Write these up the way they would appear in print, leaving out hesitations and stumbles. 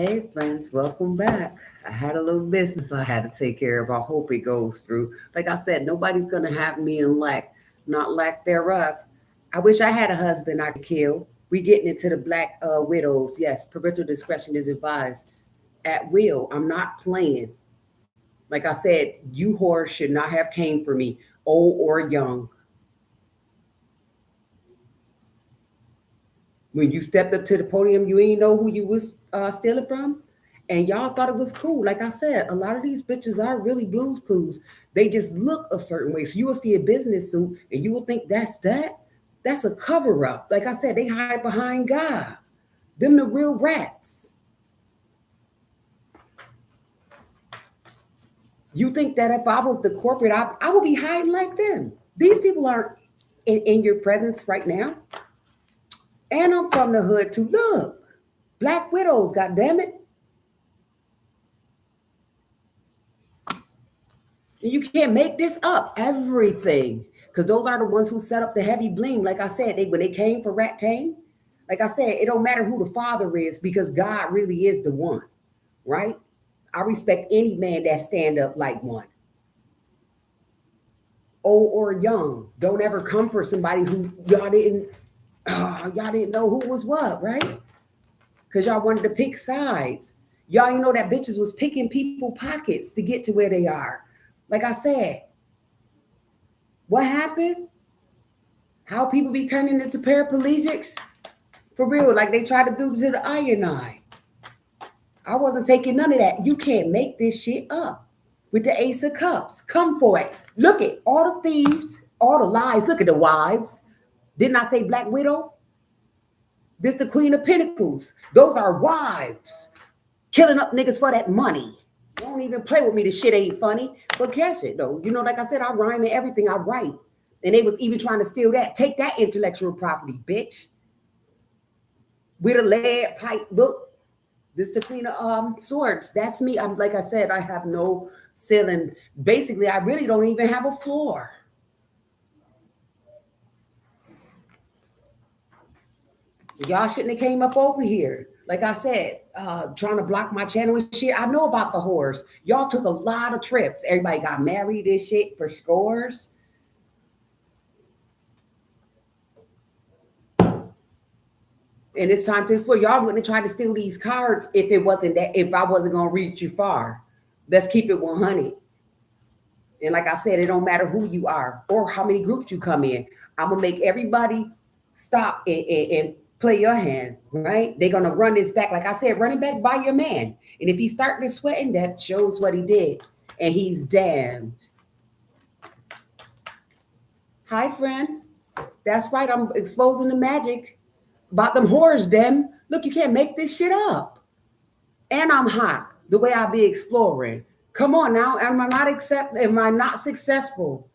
Hey friends, welcome back. I had a little business I had to take care of. I hope it goes through. Like I said, nobody's gonna have me in lack, not lack thereof. I wish I had a husband I could kill. We getting into the black widows. Yes, parental discretion is advised at will. I'm not playing. Like I said, you whores should not have came for me, old or young. When you stepped up to the podium, you ain't know who you was stealing from, and y'all thought it was cool. Like I said, a lot of these bitches are really blues clues. They just look a certain way. So you will see a business suit, and you will think that's that. That's a cover up. Like I said, they hide behind God. Them the real rats. You think that if I was the corporate, I would be hiding like them. These people aren't in your presence right now. And I'm from the hood too. Look, black widows. God damn it. You can't make this up. Everything. Because those are the ones who set up the heavy bling. Like I said, when they came for Rat Tane, like I said, it don't matter who the father is because God really is the one, right? I respect any man that stand up like one, old or young. Don't ever come for somebody who y'all didn't know who was what, right? Because y'all wanted to pick sides. Y'all didn't know that bitches was picking people pockets to get to where they are. Like I said, what happened? How people be turning into paraplegics? For real, like they tried to do to the Iron Eye. I wasn't taking none of that. You can't make this shit up. With the Ace of Cups, come for it. Look at all the thieves, all the lies. Look at the wives. Didn't I say Black Widow? This the Queen of Pentacles. Those are wives. Killing up niggas for that money. Don't even play with me. The shit ain't funny. But catch it though. You know, like I said, I rhyme in everything I write. And they was even trying to steal that. Take that intellectual property, bitch. With a lead pipe. Look, this the Queen of Swords. That's me. I'm like I said, I have no ceiling. Basically, I really don't even have a floor. Y'all shouldn't have came up over here. Like I said, trying to block my channel and shit. I know about the whores. Y'all took a lot of trips. Everybody got married and shit for scores. And it's time to explore. Y'all wouldn't have tried to steal these cards if it wasn't that, if I wasn't gonna reach you far. Let's keep it 100. And like I said, it don't matter who you are or how many groups you come in. I'm gonna make everybody stop and play your hand, right? They're gonna run this back. Like I said, running back by your man. And if he's starting to sweating, that shows what he did. And he's damned. Hi, friend. That's right. I'm exposing the magic about them whores, them. Look, you can't make this shit up. And I'm hot the way I be exploring. Come on now, am I not successful?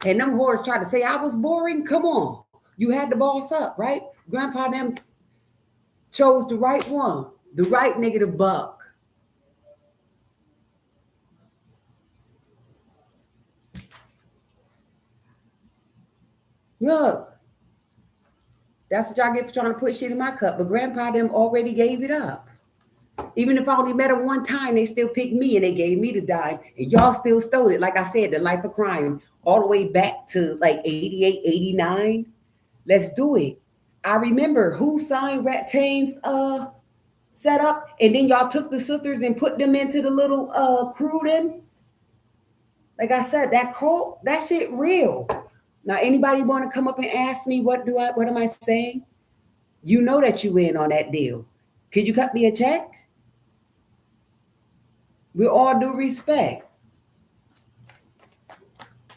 And them whores try to say I was boring. Come on. You had the boss up, right? Grandpa them chose the right one, the right nigga to buck. Look, that's what y'all get for trying to put shit in my cup. But grandpa them already gave it up. Even if I only met her one time, they still picked me and they gave me the dime. And y'all still stole it. Like I said, the life of crime, all the way back to like 88, 89. Let's do it. I remember who signed Rat Tane's setup, and then y'all took the sisters and put them into the little crew them. Like I said, that cult, that shit real. Now anybody want to come up and ask me what am I saying? You know that you in on that deal. Could you cut me a check? With all due respect.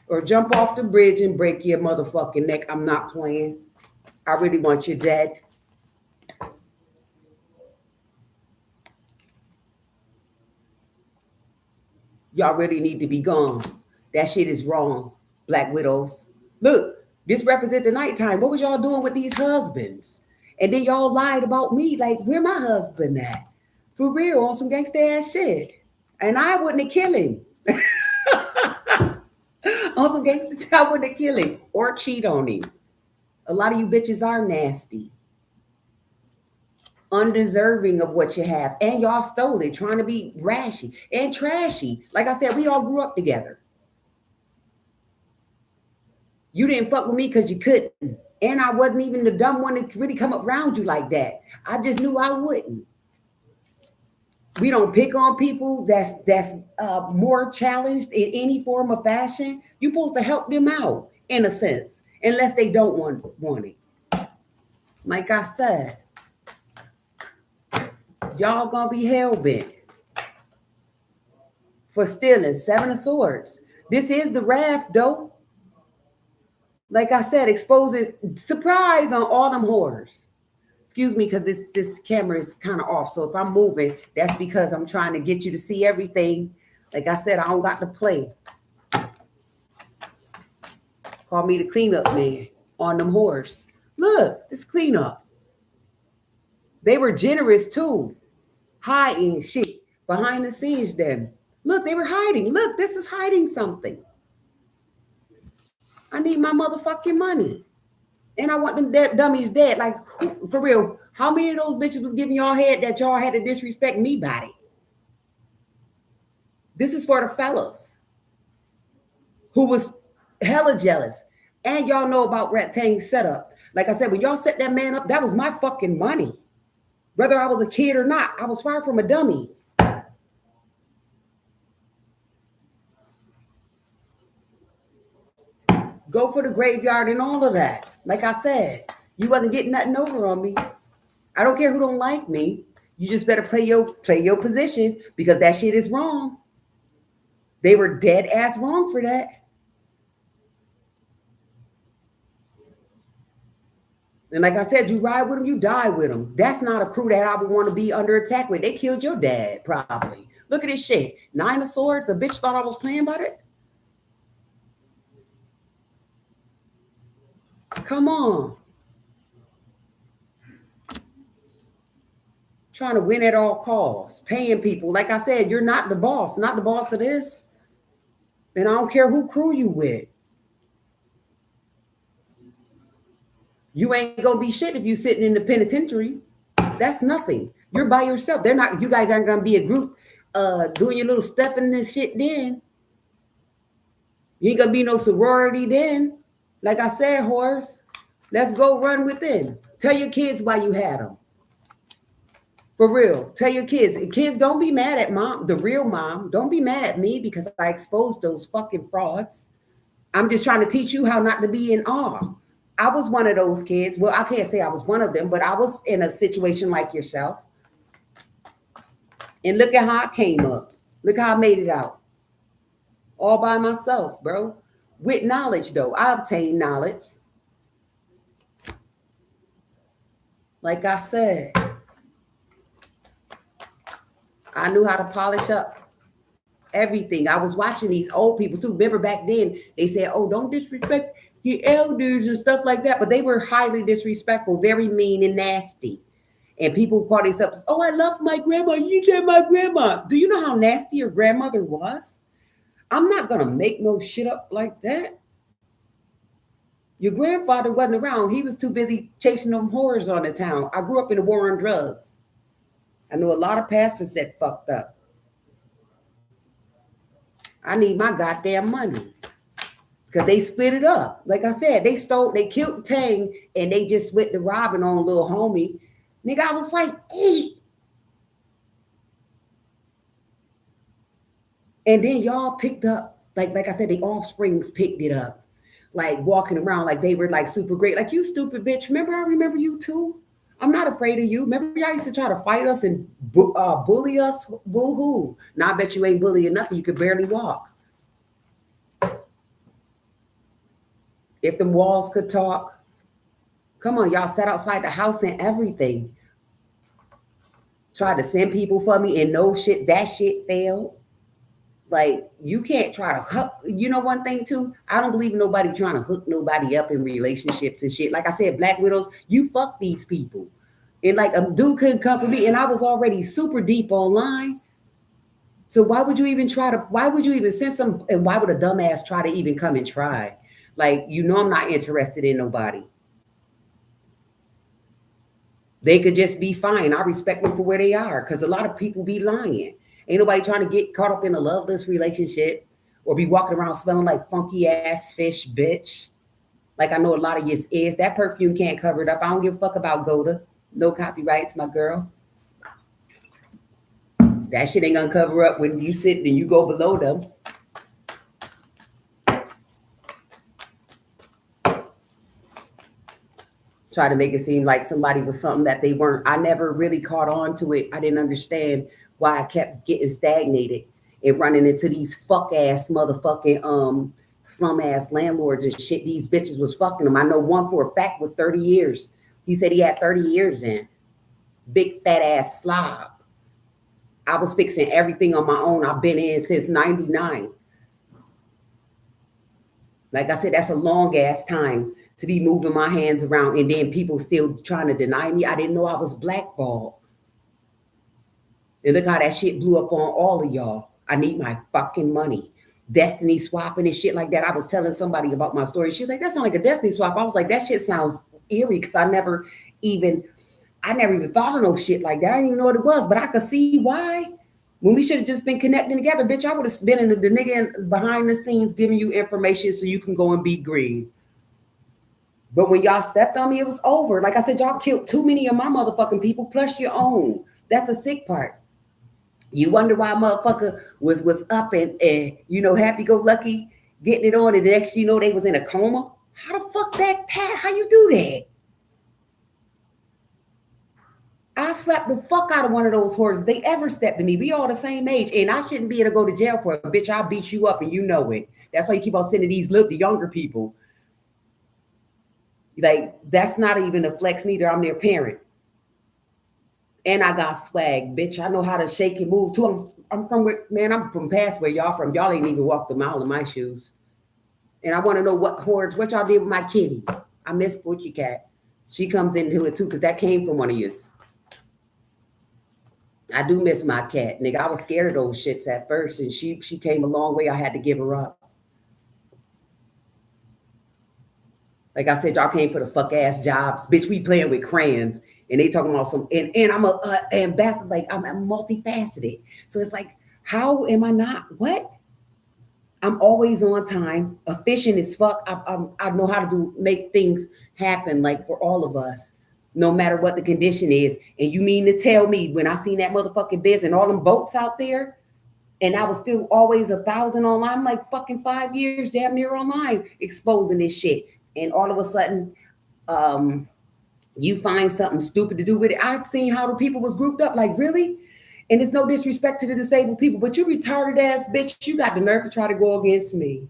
Or jump off the bridge and break your motherfucking neck. I'm not playing. I really want you dead. Y'all really need to be gone. That shit is wrong, Black Widows. Look, this represents the nighttime. What was y'all doing with these husbands? And then y'all lied about me. Like, where my husband at? For real, on some gangsta ass shit. And I wouldn't have killed him. On some gangsta shit, I wouldn't have killed him or cheat on him. A lot of you bitches are nasty. undeserving of what you have. And y'all stole it, trying to be rashy and trashy. Like I said, we all grew up together. You didn't fuck with me because you couldn't. And I wasn't even the dumb one to really come around you like that. I just knew I wouldn't. We don't pick on people that's more challenged in any form of fashion. You're supposed to help them out in a sense, unless they don't want it. Like I said, y'all gonna be hell-bent for stealing. Seven of Swords. This is the wrath, though. Like I said, exposing surprise on all them whores. Excuse me, because this camera is kind of off. So if I'm moving, that's because I'm trying to get you to see everything. Like I said, I don't got to play. Call me the cleanup man on them whores. Look, this cleanup. They were generous too. Hiding shit behind the scenes then. Look, they were hiding. Look, this is hiding something. I need my motherfucking money. And I want them dummies dead. Like, for real, how many of those bitches was giving y'all head that y'all had to disrespect me by it? This is for the fellas who was hella jealous. And y'all know about Rat Tang's setup. Like I said, when y'all set that man up, that was my fucking money. Whether I was a kid or not, I was far from a dummy. Go for the graveyard and all of that. Like I said, you wasn't getting nothing over on me. I don't care who don't like me. You just better play your position, because that shit is wrong. They were dead ass wrong for that. And like I said, you ride with them, you die with them. That's not a crew that I would want to be under attack with. They killed your dad, probably. Look at this shit. 9 of Swords. A bitch thought I was playing about it. Come on. Trying to win at all costs. Paying people. Like I said, you're not the boss. Not the boss of this. And I don't care who crew you with. You ain't gonna be shit if you sitting in the penitentiary. That's nothing. You're by yourself. They're not. You guys aren't gonna be a group doing your little step in this shit then. You ain't gonna be no sorority then. Like I said, Horace, let's go run within. Tell your kids why you had them. For real. Tell your kids. Kids, don't be mad at mom, the real mom. Don't be mad at me because I exposed those fucking frauds. I'm just trying to teach you how not to be in awe. I was one of those kids. Well, I can't say I was one of them, but I was in a situation like yourself. And look at how I came up. Look how I made it out. All by myself, bro. With knowledge, though. I obtained knowledge. Like I said, I knew how to polish up everything. I was watching these old people too. Remember back then, they said, oh, don't disrespect your elders and stuff like that. But they were highly disrespectful, very mean and nasty. And people call themselves, oh, I love my grandma. You said my grandma. Do you know how nasty your grandmother was? I'm not going to make no shit up like that. Your grandfather wasn't around. He was too busy chasing them whores on the town. I grew up in a war on drugs. I know a lot of pastors that fucked up. I need my goddamn money. Because they split it up. Like I said, they killed Tang and they just went to robbing on little homie. Nigga, I was like 8. And then y'all picked up, like I said, the offsprings picked it up. Like walking around like they were like super great. Like, you stupid bitch. Remember, I remember you too. I'm not afraid of you. Remember y'all used to try to fight us and bully us? Boo-hoo. Now I bet you ain't bullying nothing. You could barely walk. If them walls could talk. Come on, y'all sat outside the house and everything. Tried to send people for me and no shit, that shit failed. Like, you can't try to hook. You know one thing too? I don't believe in nobody trying to hook nobody up in relationships and shit. Like I said, Black Widows, you fuck these people. And like a dude couldn't come for me and I was already super deep online. So why would you even send some, and why would a dumbass try to even come and try? Like, you know I'm not interested in nobody. They could just be fine. I respect them for where they are because a lot of people be lying. Ain't nobody trying to get caught up in a loveless relationship or be walking around smelling like funky ass fish, bitch. Like I know a lot of you is. That perfume can't cover it up. I don't give a fuck about Goda. No copyrights, my girl. That shit ain't gonna cover up when you sit and you go below them. Try to make it seem like somebody was something that they weren't. I never really caught on to it. I didn't understand why I kept getting stagnated and running into these fuck ass motherfucking slum ass landlords and shit. These bitches was fucking them. I know one for a fact was 30 years. He said he had 30 years in. Big fat ass slob. I was fixing everything on my own. I've been in since 99. Like I said, that's a long ass time to be moving my hands around and then people still trying to deny me. I didn't know I was blackballed. And look how that shit blew up on all of y'all. I need my fucking money. Destiny swapping and shit like that. I was telling somebody about my story. She's like, that sounds like a destiny swap. I was like, that shit sounds eerie because I never even thought of no shit like that. I didn't even know what it was, but I could see why. When we should have just been connecting together, bitch, I would have been in the nigga behind the scenes giving you information so you can go and be green. But when y'all stepped on me, it was over. Like I said, y'all killed too many of my motherfucking people, plus your own. That's the sick part. You wonder why a motherfucker was up and happy-go-lucky, getting it on, and the next you know they was in a coma. How the fuck how you do that? I slapped the fuck out of one of those horses. They ever stepped to me. We all the same age, and I shouldn't be able to go to jail for it. Bitch, I'll beat you up, and you know it. That's why you keep on sending these the younger people. Like, that's not even a flex neither. I'm their parent. And I got swag, bitch. I know how to shake and move too. I'm from past where y'all from. Y'all ain't even walked a mile in my shoes. And I want to know what y'all did with my kitty. I miss Butchie Cat. She comes into it too, because that came from one of yous. I do miss my cat, nigga. I was scared of those shits at first, and she came a long way. I had to give her up. Like I said, y'all came for the fuck ass jobs, bitch. We playing with crayons, and they talking about some. And I'm a ambassador. Like I'm multifaceted. So it's like, how am I not? What? I'm always on time, efficient as fuck. I know how to make things happen, like for all of us. No matter what the condition is. And you mean to tell me when I seen that motherfucking biz and all them boats out there, and I was still always 1,000 online, I'm like fucking 5 years, damn near online, exposing this shit. And all of a sudden, you find something stupid to do with it. I've seen how the people was grouped up, like, really? And it's no disrespect to the disabled people, but you retarded ass bitch, you got the nerve to try to go against me.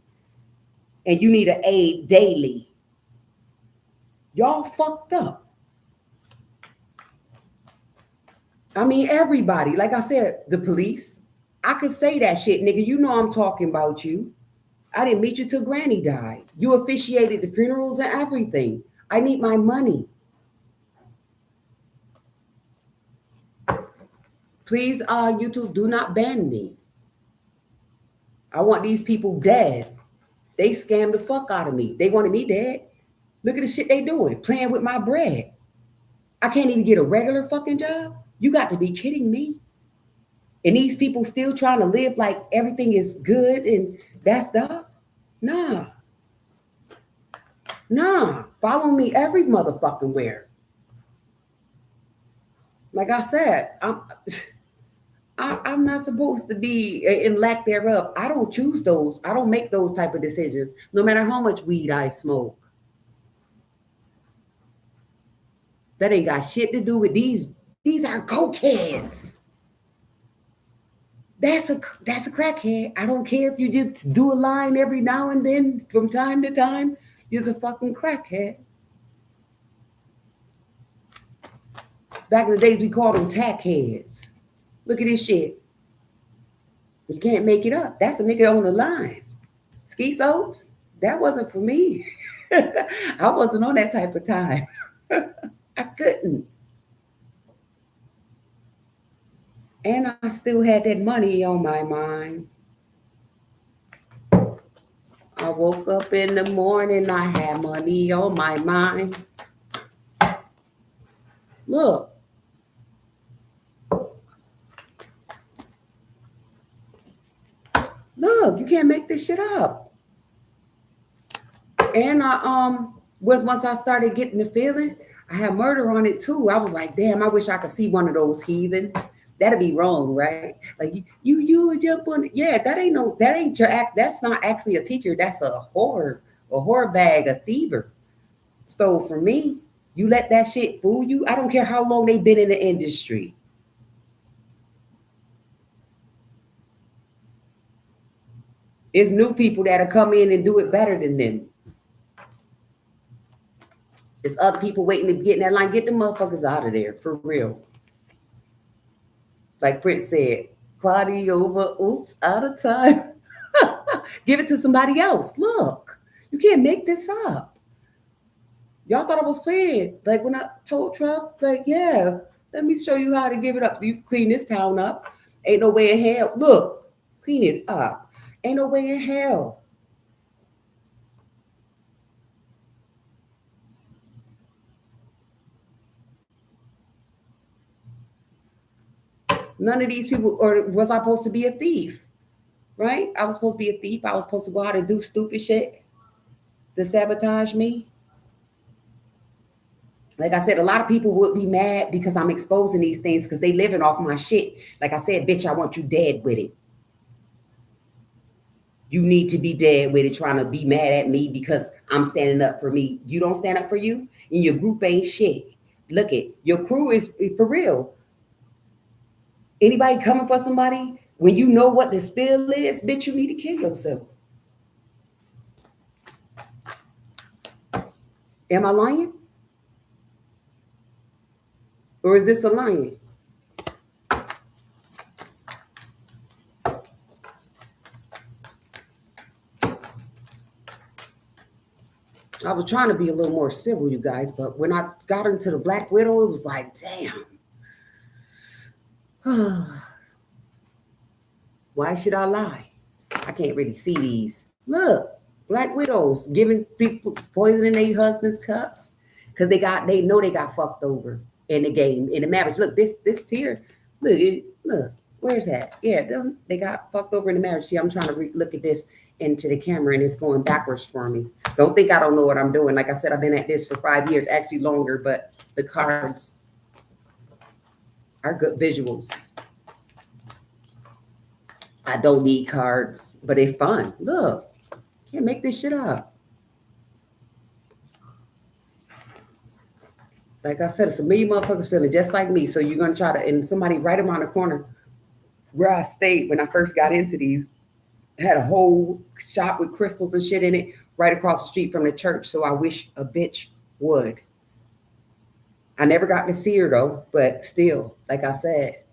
And you need an aid daily. Y'all fucked up. I mean, everybody, like I said, the police, I could say that shit, nigga. You know I'm talking about you. I didn't meet you till Granny died. You officiated the funerals and everything. I need my money. Please, YouTube, do not ban me. I want these people dead. They scammed the fuck out of me. They wanted me dead. Look at the shit they doing, playing with my bread. I can't even get a regular fucking job. You got to be kidding me. And these people still trying to live like everything is good and that's the nah. Follow me every motherfucking where. Like I said, I'm not supposed to be in lack thereof. I don't choose those. I don't make those type of decisions, no matter how much weed I smoke. That ain't got shit to do with these. These are cokeheads. That's a crackhead. I don't care if you just do a line every now and then from time to time. You're a fucking crackhead. Back in the days, we called them tackheads. Look at this shit. You can't make it up. That's a nigga on the line. Ski soaps? That wasn't for me. I wasn't on that type of time. I couldn't. And I still had that money on my mind. I woke up in the morning, I had money on my mind. Look. Look, you can't make this shit up. And once I started getting the feeling, I had murder on it too. I was like, damn, I wish I could see one of those heathens. That'd be wrong, right? Like you would jump on it. Yeah, that ain't your act. That's not actually a teacher. That's a whore bag, a thiever. Stole from me. You let that shit fool you. I don't care how long they've been in the industry. It's new people that'll come in and do it better than them. It's other people waiting to get in that line. Get the motherfuckers out of there, for real. Like Prince said, party over, oops, out of time. Give it to somebody else. Look, you can't make this up. Y'all thought I was playing. Like when I told Trump, like, yeah, let me show you how to give it up. You clean this town up. Ain't no way in hell. Look, clean it up. Ain't no way in hell. None of these people, or was I supposed to be a thief? Right? I was supposed to be a thief. I was supposed to go out and do stupid shit to sabotage me. Like I said, a lot of people would be mad because I'm exposing these things because they living off my shit. Like I said, bitch, I want you dead with it. You need to be dead with it, trying to be mad at me because I'm standing up for me. You don't stand up for you, and your group ain't shit. Look it, your crew is for real. Anybody coming for somebody, when you know what the spill is, bitch, you need to kill yourself. Am I lying? Or is this a lying? I was trying to be a little more civil, you guys, but when I got into the Black Widow, it was like, damn. Why should I lie? I can't really see these. Look, Black Widows giving people poisoning their husbands' cups because they know they got fucked over in the game, in the marriage. Look, this tear. Look, where's that? Yeah, they got fucked over in the marriage. See, I'm trying to look at this into the camera and it's going backwards for me. Don't think I don't know what I'm doing. Like I said, I've been at this for 5 years, actually longer, but the cards are good visuals. I don't need cards, but they're fun. Look, can't make this shit up. Like I said, it's a million motherfuckers feeling just like me. So you're gonna try to, and somebody right around the corner where I stayed when I first got into these had a whole shop with crystals and shit in it right across the street from the church. So I wish a bitch would. I never got to see her though, but still, like I said,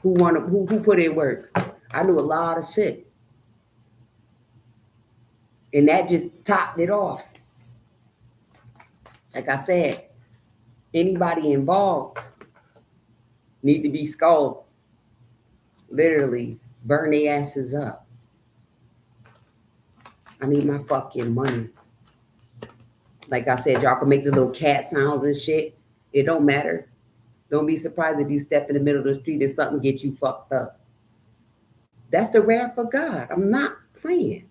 who put in work? I knew a lot of shit. And that just topped it off. Like I said, anybody involved need to be skulled. Literally, burn their asses up. I need my fucking money. Like I said, y'all can make the little cat sounds and shit. It don't matter. Don't be surprised if you step in the middle of the street and something get you fucked up. That's the wrath of God. I'm not playing.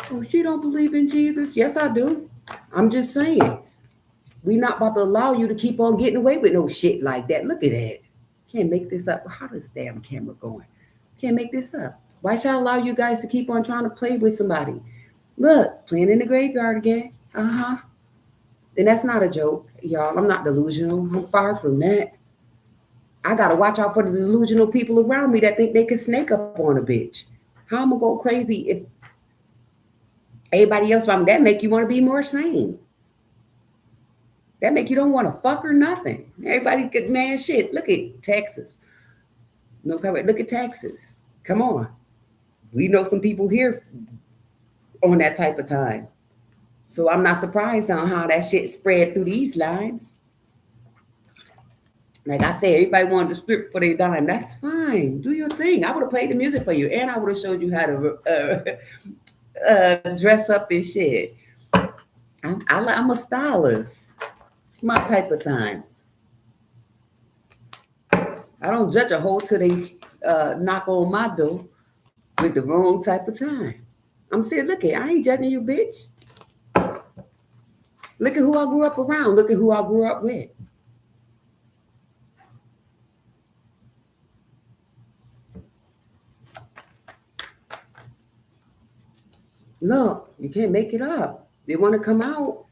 Oh, she don't believe in Jesus? Yes, I do. I'm just saying. We not about to allow you to keep on getting away with no shit like that. Look at that. Can't make this up. How does damn camera going? Can't make this up. Why should I allow you guys to keep on trying to play with somebody? Look, playing in the graveyard again. Uh-huh. And that's not a joke, y'all. I'm not delusional. I'm far from that. I gotta watch out for the delusional people around me that think they can snake up on a bitch. How I'm gonna go crazy if everybody else, that make you want to be more sane. That make you don't want to fuck or nothing. Everybody get man shit. Look at Texas. No, look at Texas. Come on. We know some people here on that type of time. So I'm not surprised on how that shit spread through these lines. Like I said, everybody wanted to strip for their dime. That's fine. Do your thing. I would have played the music for you, and I would have showed you how to dress up and shit. I'm a stylist. It's my type of time. I don't judge a hoe till they knock on my door with the wrong type of time. I'm saying, look at, I ain't judging you, bitch. Look at who I grew up around. Look at who I grew up with. Look, you can't make it up. They want to come out.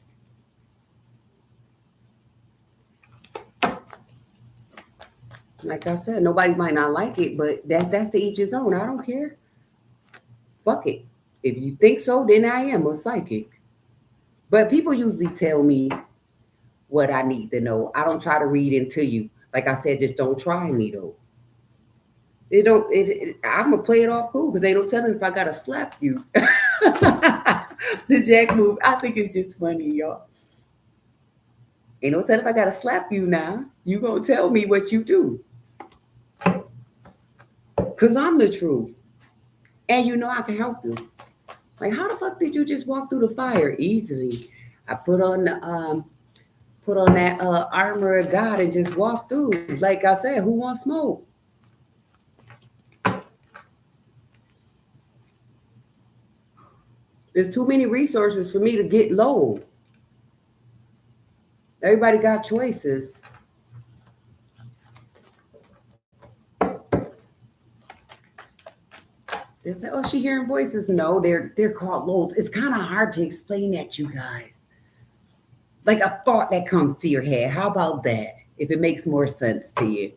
Like I said, nobody might not like it, but that's to each his own. I don't care. Fuck it. If you think so, then I am a psychic. But people usually tell me what I need to know. I don't try to read into you. Like I said, just don't try me though. It don't. I'm gonna play it off cool because they don't tell them if I gotta slap you. The Jack move. I think it's just funny, y'all. Ain't no telling if I gotta slap you now. You gonna tell me what you do. Cause I'm the truth. And you know I can help you. Like how the fuck did you just walk through the fire easily? I put on that armor of God and just walk through. Like I said, who wants smoke? There's too many resources for me to get low. Everybody got choices. They say, "Oh, she hearing voices." No, they're called loads. It's kind of hard to explain that, you guys. Like a thought that comes to your head. How about that? If it makes more sense to you,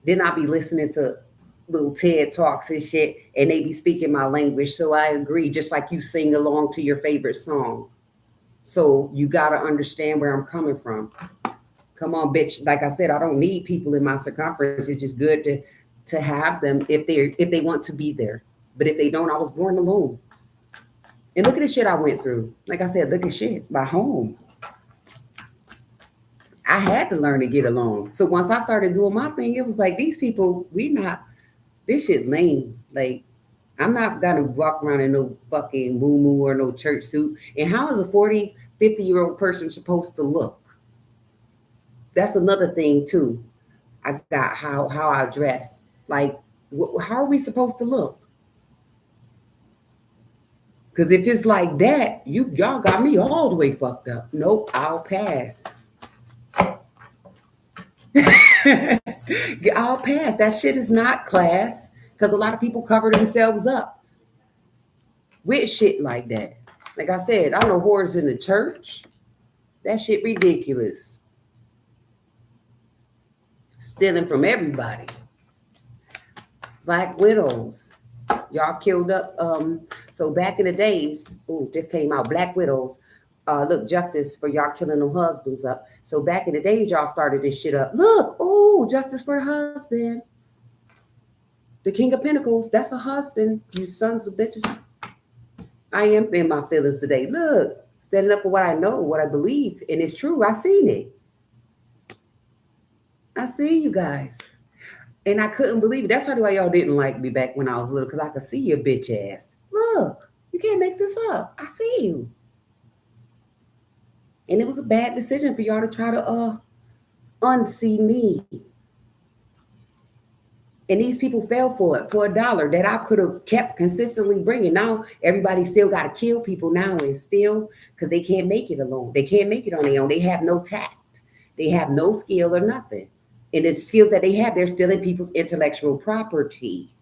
then I'll be listening to little TED talks and shit, and they be speaking my language. So I agree. Just like you sing along to your favorite song, so you gotta understand where I'm coming from. Come on, bitch. Like I said, I don't need people in my circumference. It's just good to have them if they want to be there. But if they don't, I was born alone. And look at the shit I went through. Like I said, look at shit. My home. I had to learn to get along. So once I started doing my thing, it was like these people, this shit lame. Like, I'm not gonna walk around in no fucking moo or no church suit. And how is a 40, 50-year-old person supposed to look? That's another thing too. I got how I dress. Like, how are we supposed to look? Because if it's like that, y'all got me all the way fucked up. Nope, I'll pass. I'll pass. That shit is not class. Because a lot of people cover themselves up with shit like that. Like I said, I know whores in the church. That shit ridiculous. Stealing from everybody. Black widows. Y'all killed up. So back in the days, this came out. Black widows. Look, justice for y'all killing them husbands up. So back in the days, y'all started this shit up. Look, justice for the husband. The King of Pentacles, that's a husband, you sons of bitches. I am in my feelings today. Look, standing up for what I know, what I believe, and it's true. I seen it. I see you guys. And I couldn't believe it. That's probably why y'all didn't like me back when I was little, because I could see your bitch ass. Look, you can't make this up. I see you. And it was a bad decision for y'all to try to unsee me. And these people fell for it for $1 that I could have kept consistently bringing. Now everybody still got to kill people now and still because they can't make it alone. They can't make it on their own. They have no tact. They have no skill or nothing. And the skills that they have, they're stealing people's intellectual property.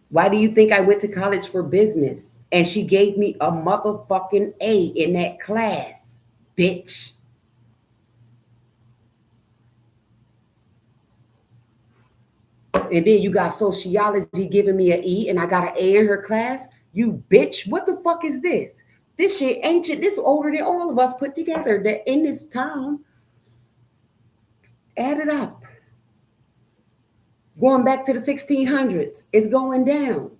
Why do you think I went to college for business? And she gave me a motherfucking A in that class, bitch. And then you got sociology giving me an E and I got an A in her class. You bitch, what the fuck is this? This shit ancient, this older than all of us put together that in this town. Add it up. Going back to the 1600s, it's going down.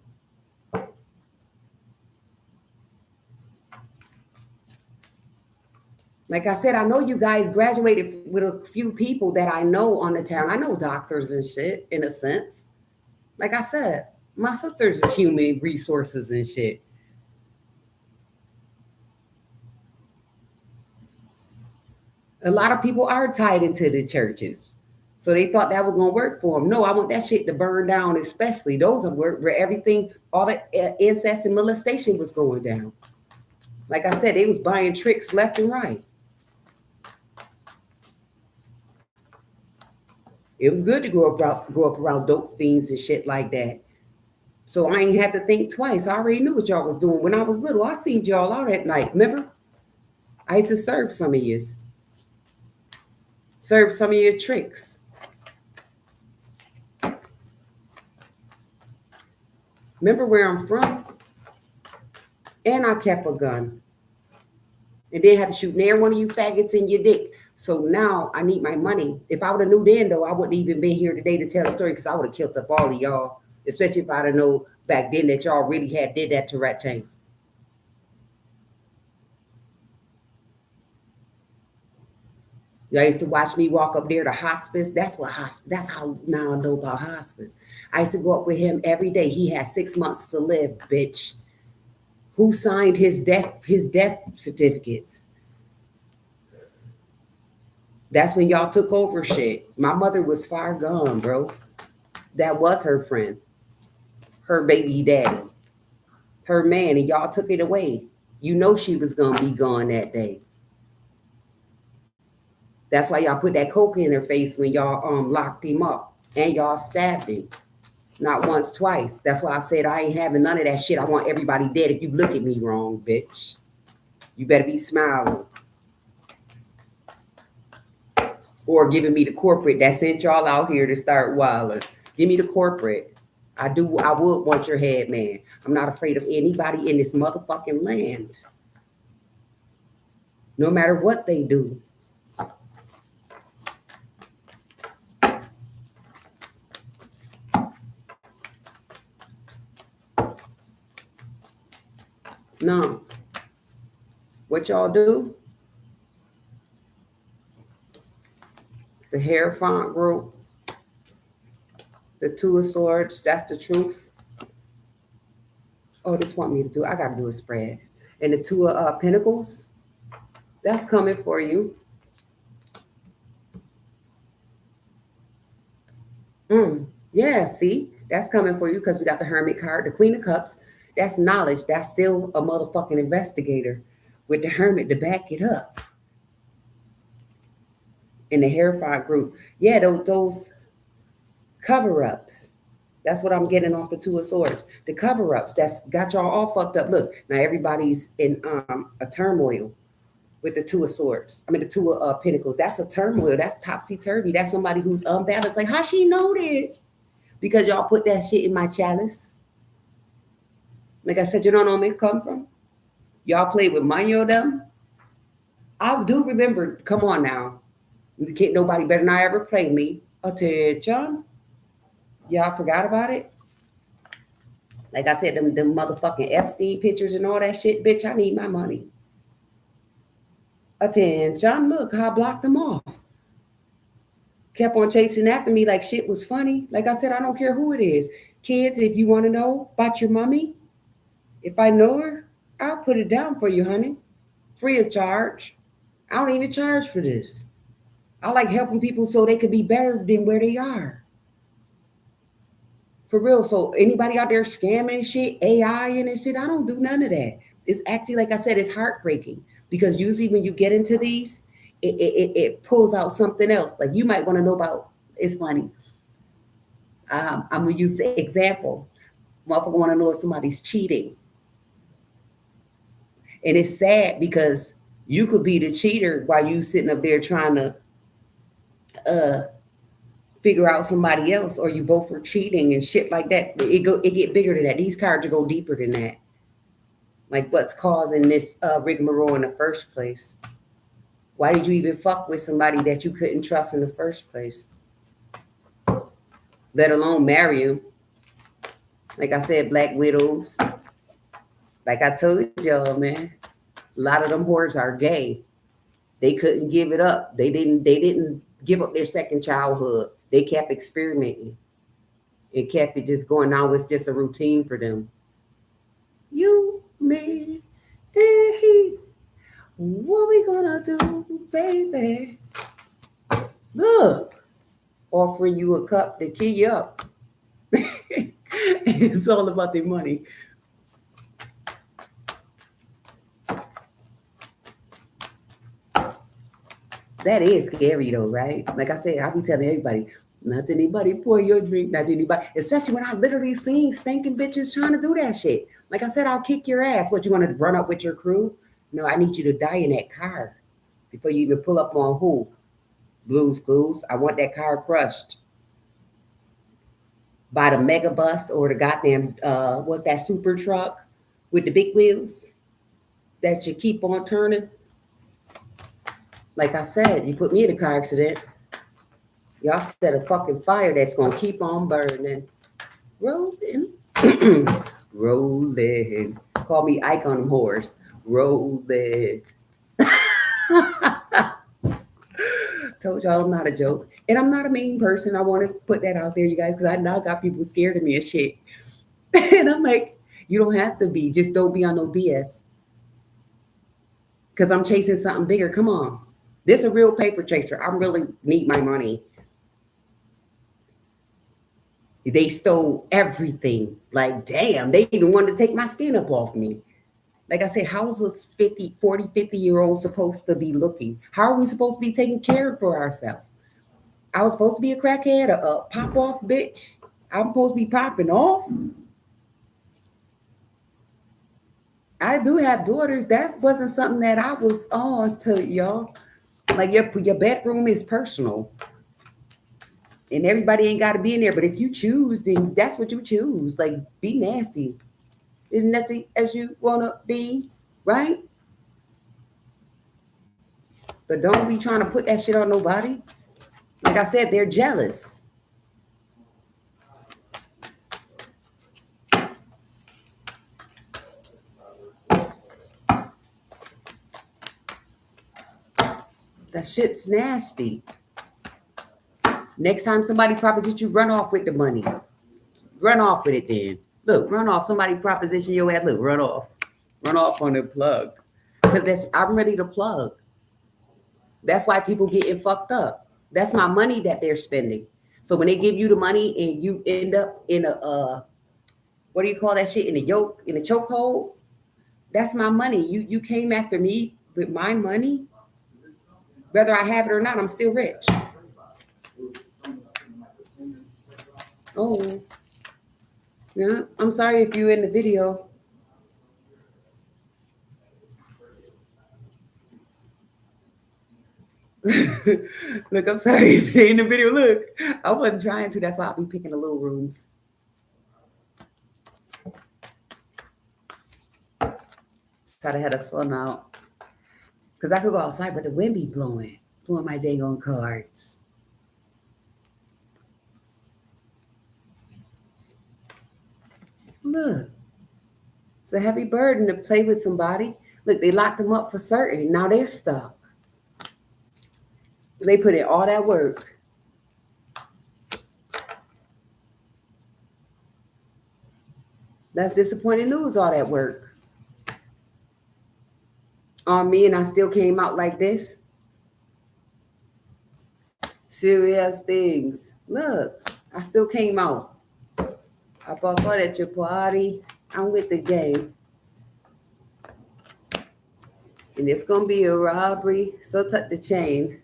Like I said, I know you guys graduated with a few people that I know on the town. I know doctors and shit in a sense. Like I said, My sister's is human resources and shit. A lot of people are tied into the churches. So they thought that was going to work for them. No, I want that shit to burn down, especially those are where everything, all the incest and molestation was going down. Like I said, they was buying tricks left and right. It was good to grow up around dope fiends and shit like that. So I ain't had to think twice. I already knew what y'all was doing. When I was little, I seen y'all out at night. Remember? I had to serve some of you. Serve some of your tricks. Remember where I'm from? And I kept a gun. And then had to shoot near one of you faggots in your dick. So now I need my money. If I would have knew then, though, I wouldn't even been here today to tell the story because I would have killed up all of y'all. Especially if I'd have known back then that y'all really had did that to Rat Tank. Y'all used to watch me walk up there to hospice. That's how now I know about hospice. I used to go up with him every day. He had 6 months to live, bitch. Who signed his death certificates? That's when y'all took over shit. My mother was far gone, bro. That was her friend, her baby daddy, her man, and y'all took it away. You know she was gonna be gone that day. That's why y'all put that coke in her face when y'all locked him up and y'all stabbed him. Not once, twice. That's why I said I ain't having none of that shit. I want everybody dead if you look at me wrong, bitch. You better be smiling. Or giving me the corporate that sent y'all out here to start wilding. Give me the corporate. I would want your head, man. I'm not afraid of anybody in this motherfucking land. No matter what they do. No. What y'all do? The Hierophant group. The Two of Swords. That's the truth. Oh, this want me to do. I got to do a spread. And the Two of Pentacles. That's coming for you. Yeah, see? That's coming for you because we got the Hermit card, the Queen of Cups. That's knowledge. That's still a motherfucking investigator with the Hermit to back it up. In the Hierophant group. Yeah, those cover-ups. That's what I'm getting off the Two of Swords. The cover-ups that's got y'all all fucked up. Look, now everybody's in a turmoil with the Two of Swords. I mean, the Two of Pentacles. That's a turmoil. That's topsy-turvy. That's somebody who's unbalanced. Like, how she know this? Because y'all put that shit in my chalice. Like I said, you don't know where it come from? Y'all played with money or them? I do remember, come on now. Nobody better not ever play me. Attention. Y'all forgot about it? Like I said, them motherfucking Epstein pictures and all that shit. Bitch, I need my money. Attention. Look how I blocked them off. Kept on chasing after me like shit was funny. Like I said, I don't care who it is. Kids, if you want to know about your mommy, if I know her, I'll put it down for you, honey. Free of charge. I don't even charge for this. I like helping people so they could be better than where they are. For real. So anybody out there scamming and shit, AI and shit, I don't do none of that. It's actually, like I said, it's heartbreaking because usually when you get into these, it pulls out something else. Like you might want to know about, it's funny. I'm going to use the example. Motherfucker want to know if somebody's cheating. And it's sad because you could be the cheater while you sitting up there trying to figure out somebody else, or you both were cheating and shit like that. It get bigger than that. These cards go deeper than that. Like what's causing this rigmarole in the first place? Why did you even fuck with somebody that you couldn't trust in the first place? Let alone marry him. Like I said, Black Widows. Like I told y'all, man, a lot of them whores are gay. They couldn't give it up. They didn't give up their second childhood. They kept experimenting. and kept it just going. Now it's just a routine for them. You, me, and he. What we gonna do, baby? Look, offering you a cup to key you up. It's all about the money. That is scary though, right? Like I said, I be telling everybody, not to anybody pour your drink, not to anybody, especially when I literally seen stinking bitches trying to do that shit. Like I said, I'll kick your ass. What, you want to run up with your crew? No, I need you to die in that car before you even pull up on who? Blues Clues. I want that car crushed by the mega bus or the goddamn what's that super truck with the big wheels that you keep on turning. Like I said, you put me in a car accident, y'all set a fucking fire that's gonna keep on burning. Rolling. Rolling. Call me Ike on them horse. Rolling. Told y'all I'm not a joke. And I'm not a mean person. I want to put that out there, you guys, because I now got people scared of me and shit. And I'm like, you don't have to be. Just don't be on no BS. Because I'm chasing something bigger. Come on. This a real paper chaser. I really need my money. They stole everything. Like, damn, they even wanted to take my skin up off me. Like I said, how is a 50-year-old supposed to be looking? How are we supposed to be taking care for ourselves? I was supposed to be a crackhead, a pop-off bitch. I'm supposed to be popping off. I do have daughters. That wasn't something that I was on to, y'all. Like, your bedroom is personal. And everybody ain't got to be in there. But if you choose, then that's what you choose. Like, be nasty. As nasty as you want to be, right? But don't be trying to put that shit on nobody. Like I said, they're jealous. That shit's nasty. Next time somebody propositions you, run off with the money. Run off with it then. Look, run off. Somebody proposition your ass. Look, run off. Run off on the plug. Because I'm ready to plug. That's why people getting fucked up. That's my money that they're spending. So when they give you the money and you end up in a what do you call that shit? In a chokehold? That's my money. You came after me with my money. Whether I have it or not, I'm still rich. Oh, yeah. I'm sorry if you're in the video. Look, I'm sorry if you're in the video. Look, I wasn't trying to. That's why I'll be picking the little rooms. Try to have the sun out. Because I could go outside, but the wind be blowing my dang on cards. Look, it's a heavy burden to play with somebody. Look, they locked them up for certain. Now they're stuck. They put in all that work. That's disappointing news, all that work. On me, and I still came out like this. Serious things. Look, I still came out. I bought fun at your party. I'm with the game. And it's going to be a robbery. So tuck the chain.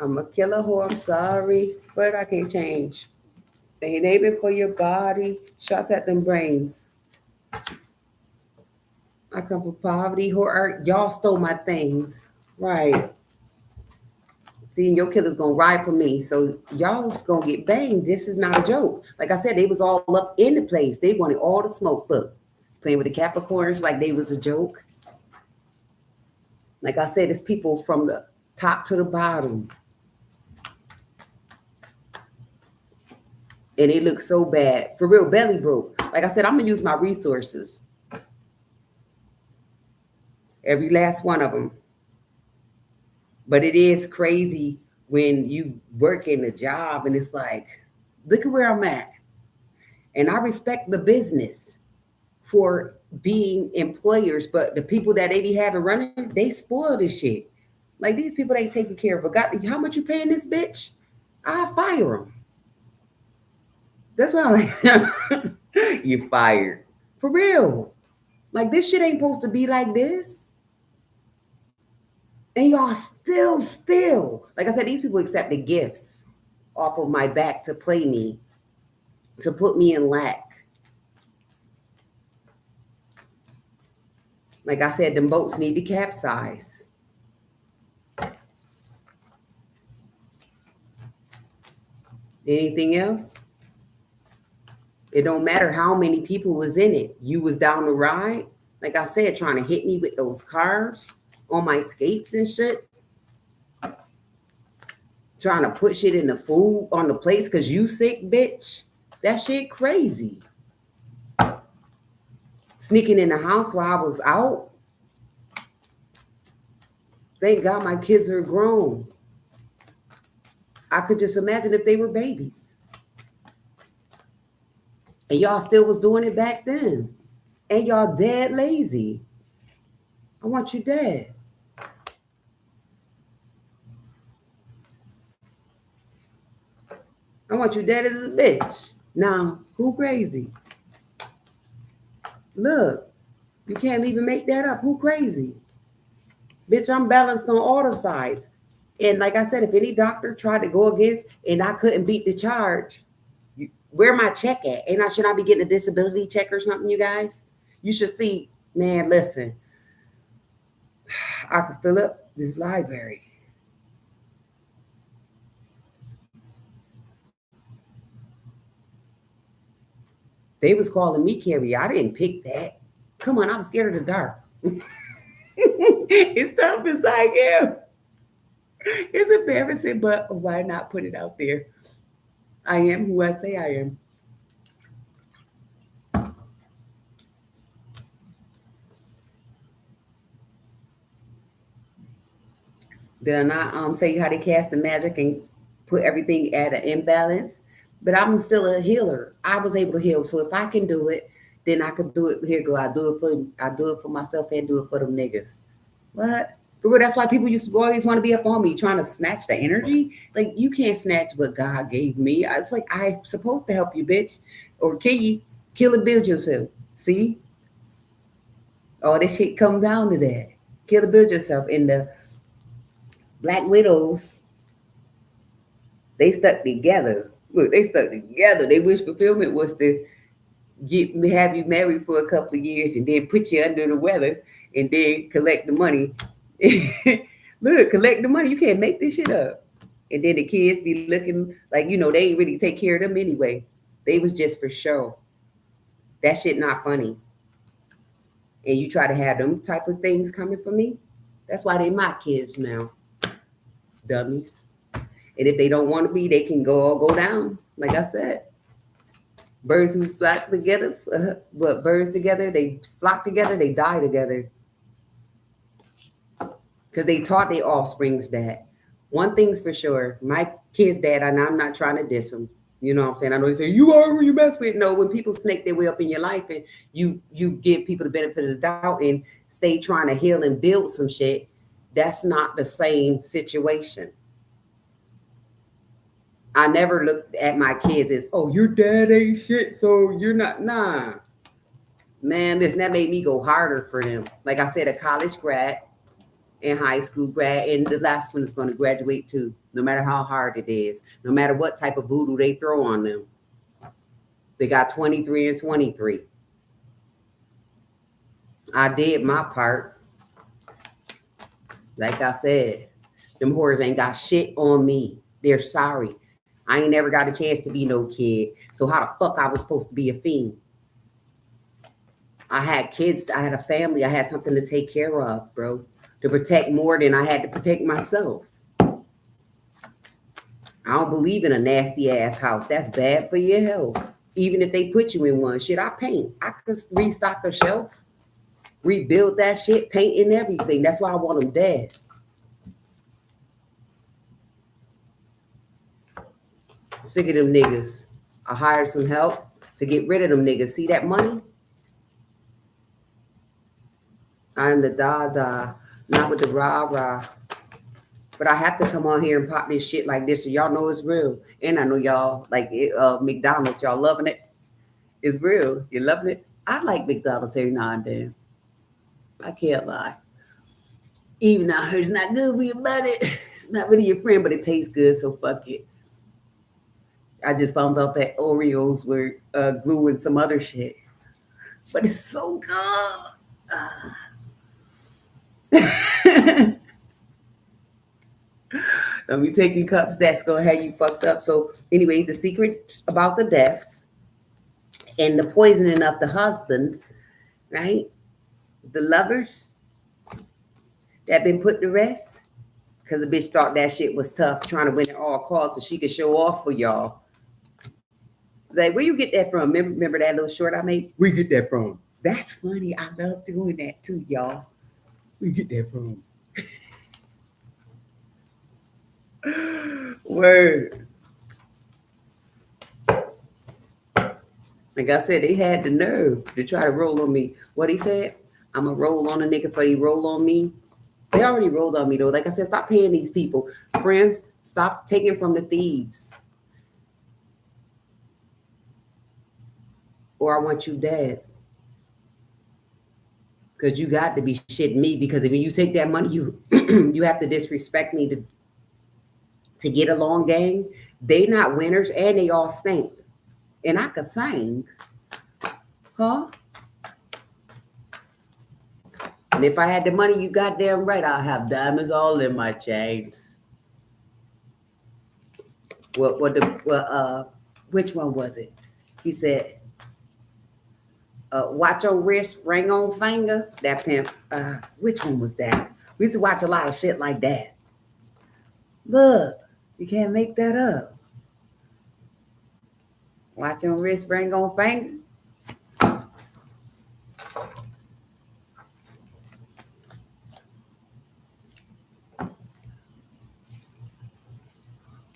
I'm a killer whore. I'm sorry, but I can't change. They ain't aiming for your body. Shots at them brains. I come from poverty. Whore, y'all stole my things. Right. See, your killer's gonna ride for me. So y'all's gonna get banged. This is not a joke. Like I said, they was all up in the place. They wanted all the smoke. Look, playing with the Capricorns like they was a joke. Like I said, it's people from the top to the bottom. And it looks so bad. For real, belly broke. Like I said, I'm gonna use my resources. Every last one of them. But it is crazy when you work in a job and it's like, Look at where I'm at. And I respect the business for being employers, but the people that they be having running, they spoil this shit. Like these people ain't taking care of. But God, how much you paying this bitch? I fire them. That's why I'm like, you fired for real. Like this shit ain't supposed to be like this. And y'all still, like I said, these people accepted gifts off of my back to play me, to put me in lack. Like I said, them boats need to capsize. Anything else? It don't matter how many people was in it. You was down the ride. Like I said, trying to hit me with those cars on my skates and shit. Trying to put shit in the food on the plates because you sick, bitch. That shit crazy. Sneaking in the house while I was out. Thank God my kids are grown. I could just imagine if they were babies. And y'all still was doing it back then. And y'all dead lazy. I want you dead. I want you dead as a bitch. Now, who crazy? Look, you can't even make that up. Who crazy? Bitch, I'm balanced on all the sides. And like I said, if any doctor tried to go against and I couldn't beat the charge, where my check at? Should I be getting a disability check or something, you guys? You should see, man, listen. I could fill up this library. They was calling me Carrie. I didn't pick that. Come on, I was scared of the dark. It's tough as I am. It's embarrassing, but why not put it out there? I am who I say I am. Did I not tell you how they cast the magic and put everything at an imbalance? But I'm still a healer. I was able to heal. So if I can do it, then I could do it. Here go. I do it for myself and do it for them niggas. What? That's why people used to always want to be up on me trying to snatch the energy. Like you can't snatch what God gave me. I was like, I'm supposed to help you, bitch. Or kill and build yourself. See? All this shit comes down to that. Kill and build yourself. In the Black Widows, they stuck together. Look, they stuck together. Their wish fulfillment was to have you married for a couple of years and then put you under the weather and then collect the money. Look, collect the money. You can't make this shit up. And then the kids be looking like, they ain't really take care of them anyway. They was just for show. That shit not funny. And you try to have them type of things coming for me. That's why they my kids now. Dummies. And if they don't want to be, they can go down. Like I said, birds who flock together, birds together, they flock together, they die together. Because they taught their offsprings that. One thing's for sure, my kid's dad, and I'm not trying to diss him. You know what I'm saying? I know you say, you are who you mess with. No, when people snake their way up in your life and you give people the benefit of the doubt and stay trying to heal and build some shit, that's not the same situation. I never looked at my kids as, oh, your dad ain't shit, so you're not. Nah. Man, that made me go harder for them. Like I said, a college grad and high school grad, and the last one is going to graduate too, no matter how hard it is, no matter what type of voodoo they throw on them. They got 23 and 23. I did my part. Like I said, them whores ain't got shit on me. They're sorry. I ain't never got a chance to be no kid. So how the fuck I was supposed to be a fiend? I had kids. I had a family. I had something to take care of, bro. To protect more than I had to protect myself. I don't believe in a nasty ass house. That's bad for your health. Even if they put you in one. Shit, I paint. I could restock a shelf. Rebuild that shit. Paint and everything. That's why I want them dead. Sick of them niggas. I hired some help to get rid of them niggas. See that money? I'm the Dada, not with the rah-rah. But I have to come on here and pop this shit like this so y'all know it's real. And I know y'all like it, McDonald's, y'all loving it. It's real. You loving it? I like McDonald's every now and then. I can't lie. Even though I heard it's not good for your body. It's not really your friend, but it tastes good, so fuck it. I just found out that Oreos were glue and some other shit. But it's so good. Don't be taking cups. That's going to have you fucked up. So anyway, the secret about the deaths and the poisoning of the husbands, right? The lovers that been put to rest. Because the bitch thought that shit was tough, trying to win at all costs so she could show off for y'all. Like, where you get that from? Remember that little short I made? Where you get that from? That's funny. I love doing that too, y'all. Where you get that from? Word. Like I said, they had the nerve to try to roll on me. What he said? I'm going to roll on a nigga for he roll on me. They already rolled on me, though. Like I said, stop paying these people. Friends, stop taking from the thieves. Or I want you dead. Because you got to be shitting me. Because if you take that money, you you have to disrespect me to get along, gang. They not winners, and they all stink. And I could sing. Huh? And if I had the money, you goddamn right, I'll have diamonds all in my chains. Which one was it? He said, watch on wrist, ring on finger. That pimp. Which one was that? We used to watch a lot of shit like that. Look, you can't make that up. Watch on wrist, ring on finger.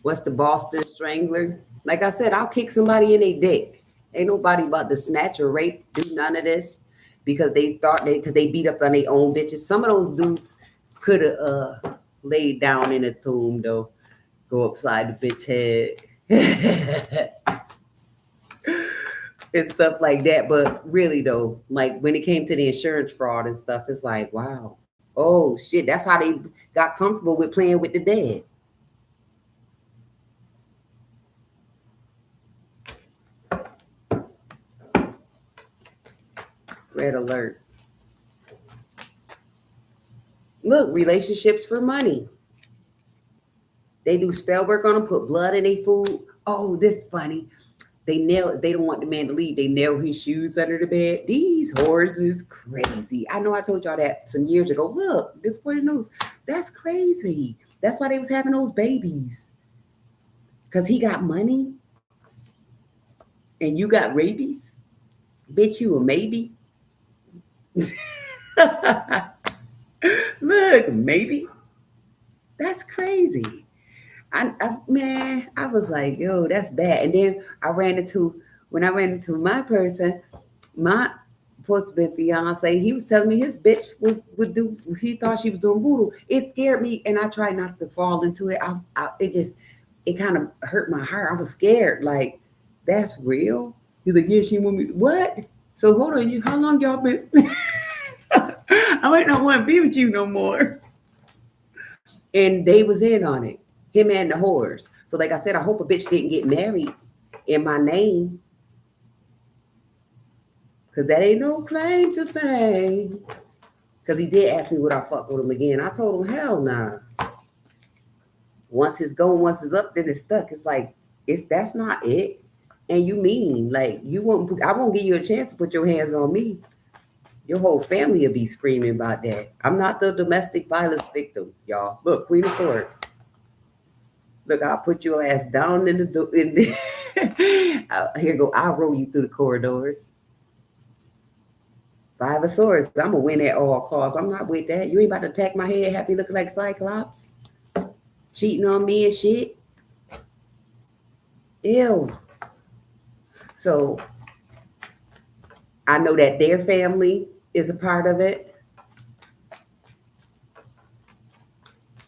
What's the Boston Strangler? Like I said, I'll kick somebody in their dick. Ain't nobody about to snatch or rape, do none of this because because they beat up on their own bitches. Some of those dudes could have laid down in a tomb though, go upside the bitch head. And stuff like that. But really though, like when it came to the insurance fraud and stuff, it's like, wow. Oh shit, that's how they got comfortable with playing with the dead. Red alert. Look, relationships for money. They do spell work on them, put blood in their food. Oh, this funny. They don't want the man to leave. They nail his shoes under the bed. These whores is crazy. I know I told y'all that some years ago. Look, this boy knows. That's crazy. That's why they was having those babies. Because he got money and you got rabies. Bitch, you a maybe. Look, maybe. That's crazy. I was like, yo, that's bad. And then when I ran into my person, my supposed to be fiance, he was telling me his bitch he thought she was doing voodoo. It scared me, and I tried not to fall into it. It kind of hurt my heart. I was scared. Like, that's real. He's like, yeah, she want me. What? So hold on, how long y'all been? I might not want to be with you no more. And they was in on it. Him and the whores. So like I said, I hope a bitch didn't get married in my name. Because that ain't no claim to fame. Because he did ask me would I fuck with him again. I told him, hell nah. Once it's gone, once it's up, then it's stuck. It's like, that's not it. And you mean, like, I won't give you a chance to put your hands on me. Your whole family will be screaming about that. I'm not the domestic violence victim, y'all. Look, Queen of Swords. Look, I'll put your ass down in the here go. I'll roll you through the corridors. Five of Swords. I'm gonna win at all costs. I'm not with that. You ain't about to attack my head, have me looking like Cyclops, cheating on me and shit. Ew. So I know that their family is a part of it.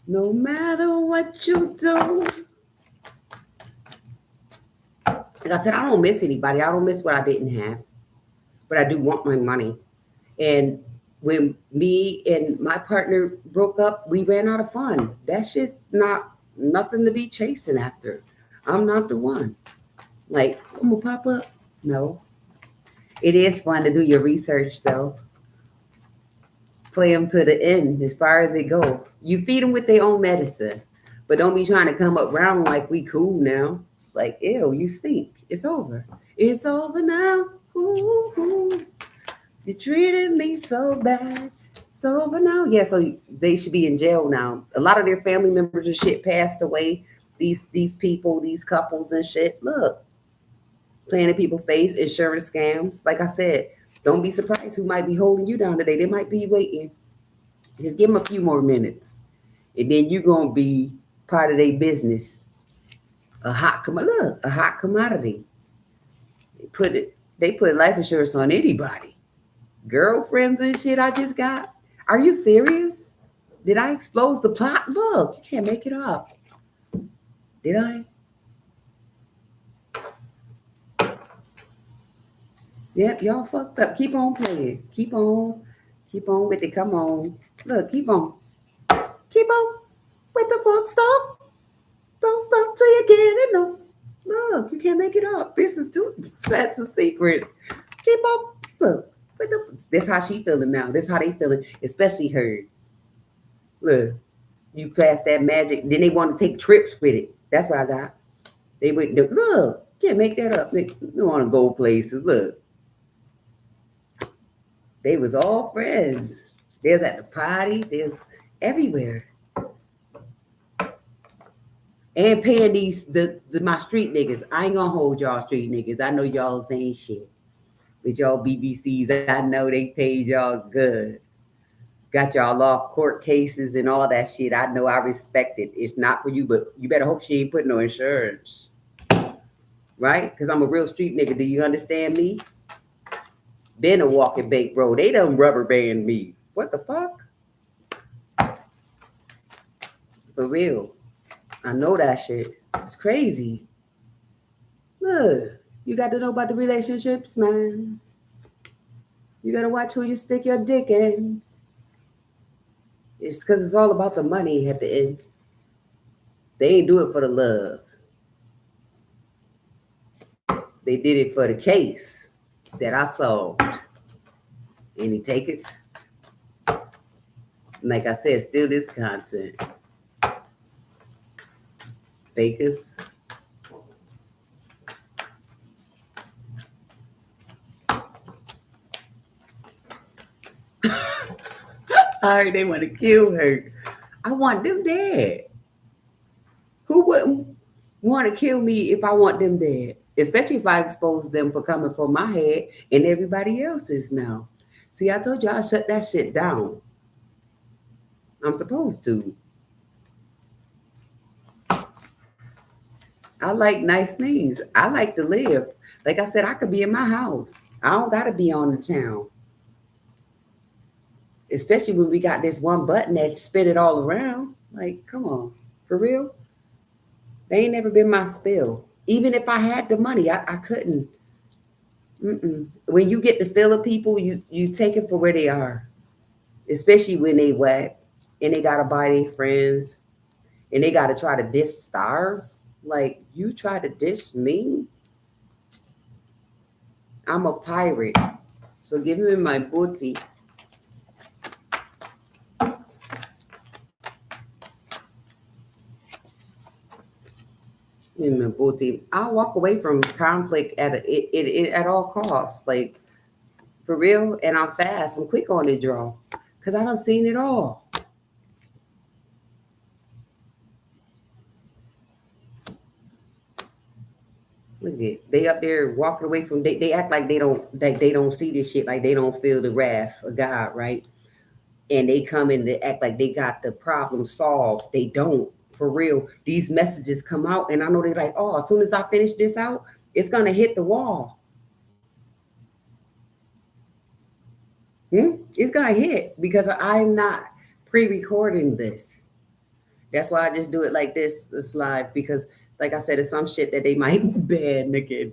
No matter what you do. Like I said, I don't miss anybody. I don't miss what I didn't have. But I do want my money. And when me and my partner broke up, we ran out of fun. That shit's not nothing to be chasing after. I'm not the one. Like, I'm gonna pop up. No. It is fun to do your research though. Play them to the end as far as it go. You feed them with their own medicine, but don't be trying to come up round like we cool now. Like, ew, you stink. It's over. It's over now. Ooh, ooh. You treated me so bad. It's over now. Yeah, so they should be in jail now. A lot of their family members and shit passed away. These people, these couples and shit. Look, playing in people's face, insurance scams. Like I said, don't be surprised who might be holding you down today. They might be waiting. Just give them a few more minutes, and then you're gonna be part of their business. A hot commodity. They put life insurance on anybody. Girlfriends and shit I just got. Are you serious? Did I expose the plot? Look, you can't make it up. Did I? Yep, y'all fucked up. Keep on playing. Keep on. Keep on with it. Come on. Look, keep on. Keep on with the fuck stuff. Don't stop till you get enough. Look, you can't make it up. This is two sets of secrets. Keep on. Look. That's how she feeling now. That's how they feeling, especially her. Look, you class that magic. Then they want to take trips with it. That's what I got. They would look. Can't make that up. They want to go places. Look, they was all friends. There's at the party. There's everywhere. And paying my street niggas. I ain't gonna hold y'all street niggas. I know y'all saying shit. With y'all BBCs, I know they paid y'all good. Got y'all off court cases and all that shit. I know I respect it. It's not for you, but you better hope she ain't putting no insurance. Right? Because I'm a real street nigga. Do you understand me? Been a walking bait, bro. They done rubber band me. What the fuck? For real. I know that shit. It's crazy. Look, you got to know about the relationships, man. You got to watch who you stick your dick in. It's because it's all about the money at the end. They ain't do it for the love. They did it for the case that I saw. Any takers? Like I said, still this content. Fakers. I heard they want to kill her. I want them dead. Who wouldn't want to kill me if I want them dead? Especially if I expose them for coming for my head and everybody else's now. See, I told you I shut that shit down. I'm supposed to. I like nice things. I like to live. Like I said, I could be in my house. I don't got to be on the town. Especially when we got this one button that spin it all around. Like, come on. For real? They ain't never been my spill. Even if I had the money, I couldn't. When you get to feel of people, you take it for where they are. Especially when they wet and they gotta buy their friends and they gotta try to diss stars. Like, you try to diss me? I'm a pirate. So give me my booty. I'll walk away from conflict at all costs. Like, for real. And I'm fast. I'm quick on the draw. Because I done seen it all. Look at it. They up there walking away from they act like they don't see this shit, like they don't feel the wrath of God, right? And they come in to act like they got the problem solved. They don't. For real. These messages come out and I know they're like, oh, as soon as I finish this out, it's gonna hit the wall. It's gonna hit because I'm not pre-recording this. That's why I just do it like this live, because like I said, it's some shit that they might ban again.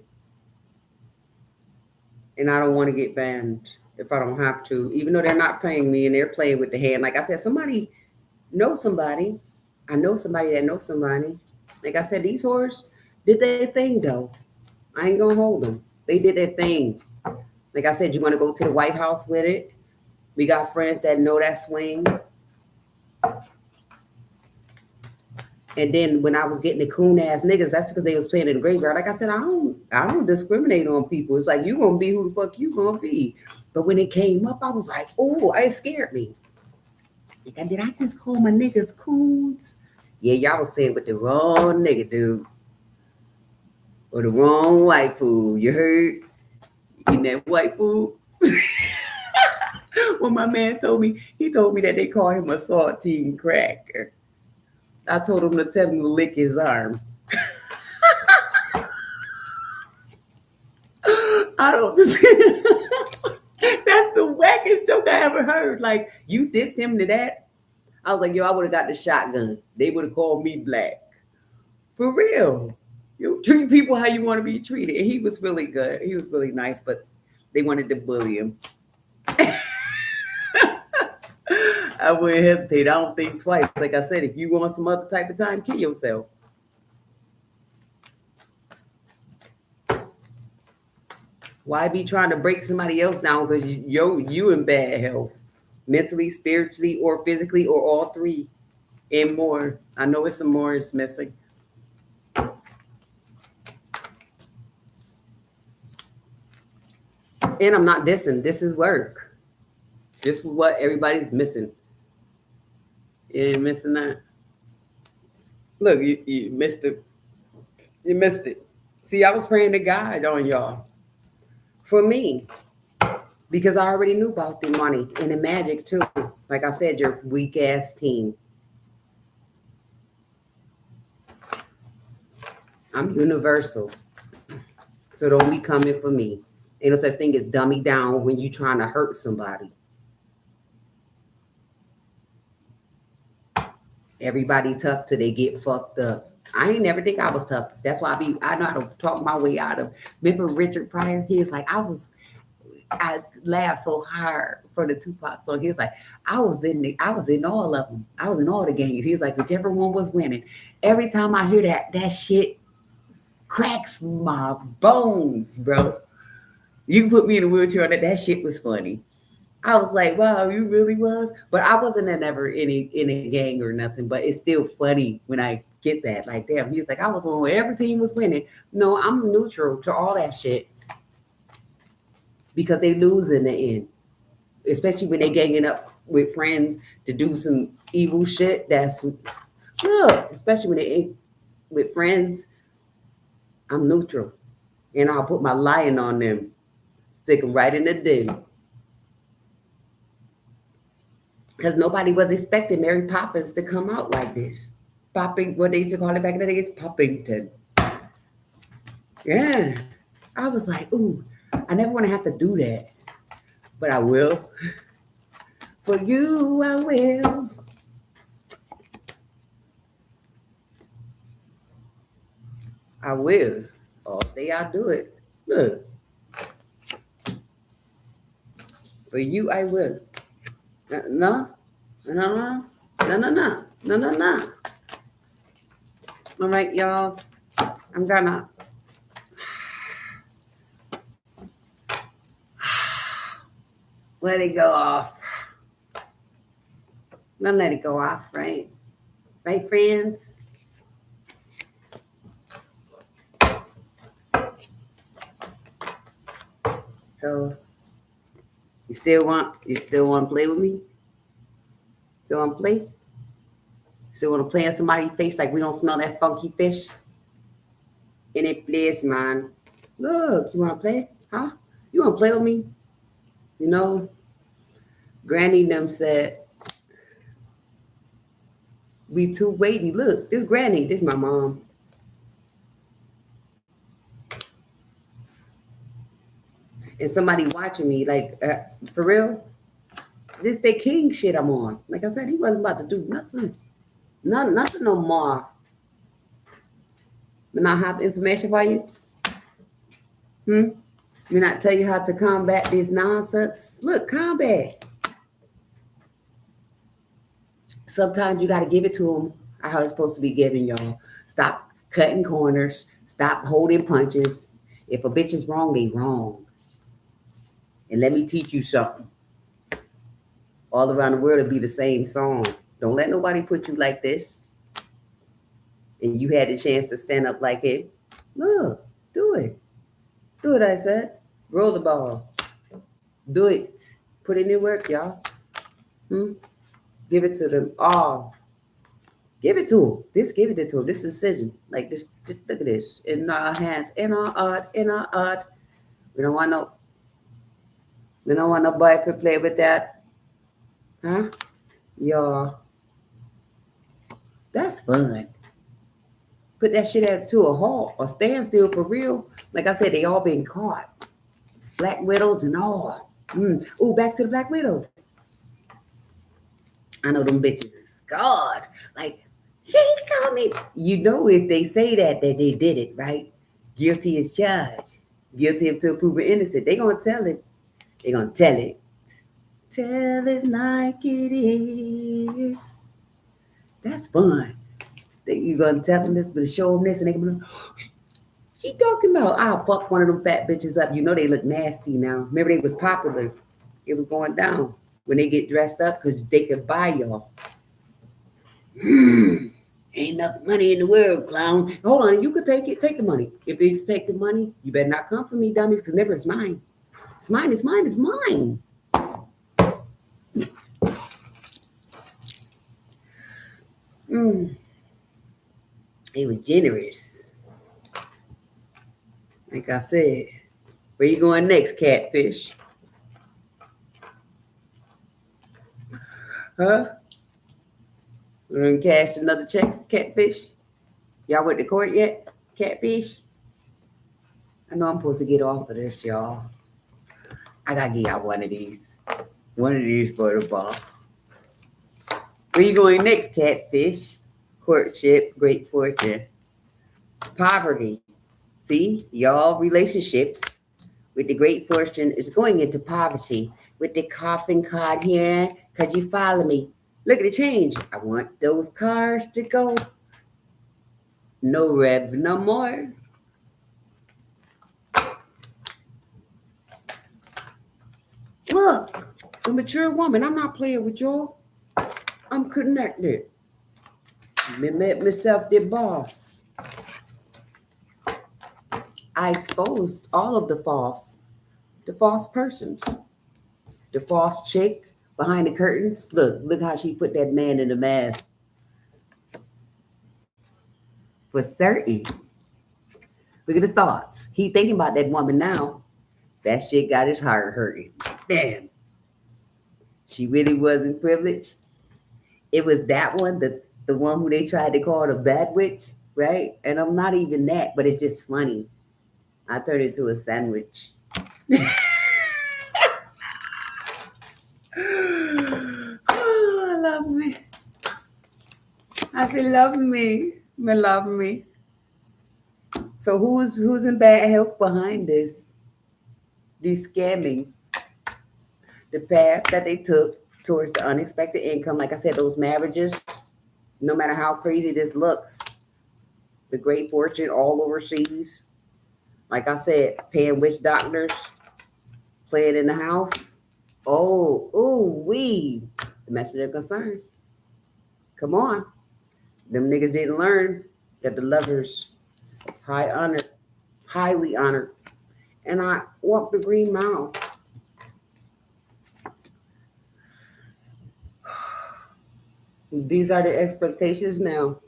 And I don't want to get banned if I don't have to, even though they're not paying me and they're playing with the hand. Like I said, somebody knows somebody. I know somebody that knows somebody. Like I said, these whores did their thing though. I ain't gonna hold them. They did their thing. Like I said, you want to go to the White House with it? We got friends that know that swing. And then when I was getting the coon ass niggas, that's because they was playing in the graveyard. Like I said, I don't discriminate on people. It's like you gonna be who the fuck you gonna be. But when it came up, I was like, oh, it scared me. Like, did I just call my niggas coons? Yeah, y'all was playing with the wrong nigga, dude. Or the wrong white food. You heard? Eating that white food. When my man told me, he told me that they call him a saltine cracker. I told him to tell him to lick his arm. I don't. That's the wackest joke I ever heard. Like, you dissed him to that? I was like, yo, I would have got the shotgun. They would have called me black. For real. You treat people how you want to be treated. And he was really good. He was really nice, but they wanted to bully him. I wouldn't hesitate. I don't think twice. Like I said, if you want some other type of time, kill yourself. Why be trying to break somebody else down because you in bad health, mentally, spiritually, or physically, or all three and more? I know it's some more is missing. And I'm not dissing. This is work. This is what everybody's missing. You ain't missing that. Look, you missed it. You missed it. See, I was praying to God on y'all. For me, because I already knew about the money and the magic too. Like I said, your weak ass team. I'm universal. So don't be coming for me. Ain't no such thing as dummy down when you trying to hurt somebody. Everybody tough till they get fucked up. I ain't never think I was tough. That's why I know how to talk my way out of. Remember Richard Pryor? He was like, I laughed so hard for the Tupac song. He was like, I was in all of them. I was in all the games. He was like, whichever one was winning. Every time I hear that shit cracks my bones, bro. You can put me in a wheelchair on that shit was funny. I was like, wow, you really was? But I wasn't never in a gang or nothing, but it's still funny when I get that. Like, damn, he was like, I was on where every team was winning. No, I'm neutral to all that shit. Because they lose in the end. Especially when they ganging up with friends to do some evil shit. That's look, especially when they ain't with friends. I'm neutral. And I'll put my lion on them. Stick them right in the den. Because nobody was expecting Mary Poppins to come out like this. Popping, what they used to call it back in the day is Poppington. Yeah. I was like, ooh, I never want to have to do that. But I will. For you, I will. I will. All day I'll do it. Look. For you, I will. No. No. All right, y'all. I'm gonna let it go off. I'm gonna let it go off, right? Right, friends? So you still want to play with me? Still want to play? Still want to play in somebody's face like we don't smell that funky fish? In it place, man. Look, you want to play? Huh? You want to play with me? You know, Granny them said, we too weighty. Look, this Granny, this my mom. And somebody watching me, like, for real? This the king shit I'm on. Like I said, he wasn't about to do nothing. Nothing no more. When I have information for you, when I tell you how to combat this nonsense, look, combat. Sometimes you got to give it to them how it's supposed to be given, y'all. Stop cutting corners. Stop holding punches. If a bitch is wrong, they wrong. And let me teach you something. All around the world, it'll be the same song. Don't let nobody put you like this. And you had the chance to stand up like it. Look, do it. Do it, I said. Roll the ball. Do it. Put in your work, y'all. Give it to them all. Give it to them. Just give it to them. This decision. Like this. Just look at this. In our hands. In our art. In our art. We don't want nobody to play with that. Huh? Y'all. That's fun. Put that shit at to a halt or standstill for real. Like I said, they all been caught. Black widows and all. Ooh, back to the Black Widow. I know them bitches is scarred. Like, she called me. You know, if they say that they did it, right? Guilty as charged. Guilty until proven innocent. They gonna tell it. They gonna tell it. Tell it like it is. That's fun. You gonna tell them this, but show them this, and they gonna be like, she talking about, I'll fuck one of them fat bitches up. You know they look nasty now. Remember they was popular. It was going down when they get dressed up because they could buy y'all. Ain't enough money in the world, clown. Hold on, you could take it. Take the money. If you take the money, you better not come for me, dummies, because never it's mine. It's mine, it's mine, it's mine. They were generous. Like I said, where you going next, catfish? Huh? We're gonna cash another check, catfish? Y'all went to court yet, catfish? I know I'm supposed to get off of this, y'all. I gotta get y'all one of these. One of these for the ball. Where you going next, catfish? Courtship, great fortune. Poverty. See, y'all relationships with the great fortune is going into poverty. With the coffin card here, could you follow me? Look at the change. I want those cars to go. No rev no more. Look, the mature woman. I'm not playing with y'all. I'm connected. Met myself the boss. I exposed all of the false persons, the false chick behind the curtains. Look how she put that man in the mask. For certain. Look at the thoughts. He thinking about that woman now. That shit got his heart hurting. Damn. She really wasn't privileged. It was that one, the one who they tried to call the bad witch, right? And I'm not even that, but it's just funny. I turned it into a sandwich. Oh, love me. I feel love me. Love me. So who's in bad health behind this? These scamming. The path that they took towards the unexpected income. Like I said, those marriages, no matter how crazy this looks, the great fortune all overseas. Like I said, paying witch doctors, playing in the house. The message of concern. Come on. Them niggas didn't learn that the lovers highly honored. And I walked the green mile. These are the expectations now.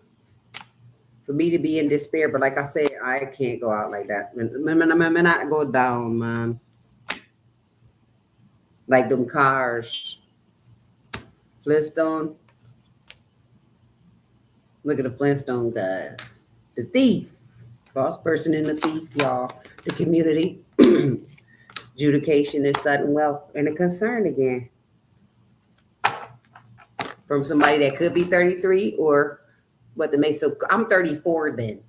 For me to be in despair, but like I said, I can't go out like that. Man, I go down, man. Like them cars. Flintstone. Look at the Flintstone guys. The thief. False person in the thief, y'all. The community. Adjudication is sudden wealth and a concern again. from somebody that could be 33 or what the may. So I'm 34 then.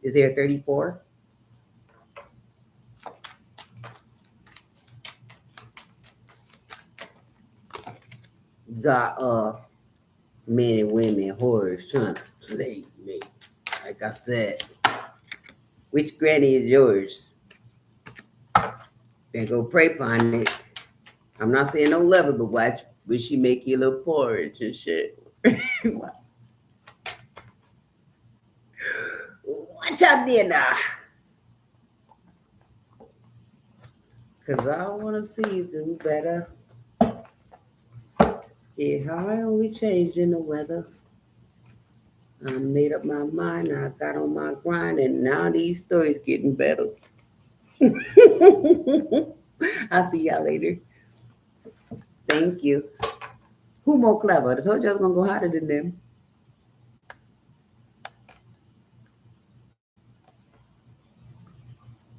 Is there a 34? Got men and women whores trying to play me. Like I said, which granny is yours? Then go pray upon it. I'm not saying don't love her, but watch when she make you a little porridge and shit. Watch out there now. Cause I wanna see you do better. Yeah, how are we changing the weather? I made up my mind, I got on my grind, and now these stories getting better. I'll see y'all later. Thank you. Who more clever? I told you I was gonna go harder than them.